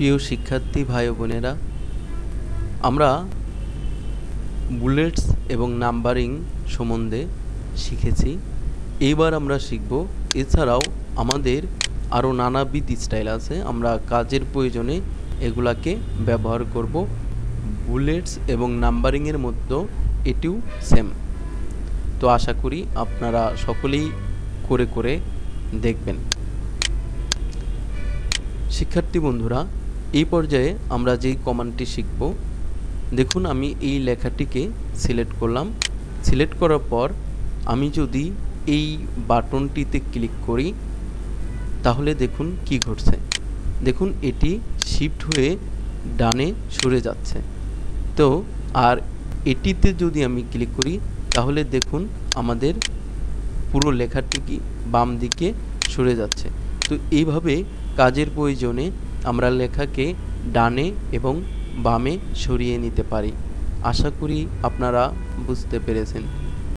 প্রিয় শিক্ষার্থী ভাই ও বোনেরা, আমরা বুলেটস এবং নাম্বারিং সম্বন্ধে শিখেছি। এইবার আমরা শিখব এছাড়াও আমাদের আরও নানাবিধ স্টাইল আছে, আমরা কাজের প্রয়োজনে এগুলাকে ব্যবহার করব। বুলেটস এবং নাম্বারিংয়ের মধ্যে এটিও সেম। তো আশা করি আপনারা সকলেই করে করে দেখবেন। শিক্ষার্থী বন্ধুরা, এই পর্যায়ে আমরা যেই কমান্ডটি শিখব, দেখুন আমি এই লেখাটিকে সিলেক্ট করলাম। সিলেক্ট করার পর আমি যদি এই বাটনটিতে ক্লিক করি তাহলে দেখুন কি ঘটছে। দেখুন এটি শিফট হয়ে ডানে সরে যাচ্ছে। তো আর এটিতে যদি আমি ক্লিক করি তাহলে দেখুন আমাদের পুরো লেখাটি কি বাম দিকে সরে যাচ্ছে। তো এইভাবে কাজের প্রয়োজনে আমরা লেখাকে ডানে এবং বামে সরিয়ে নিতে পারি। আশা করি আপনারা বুঝতে পেরেছেন।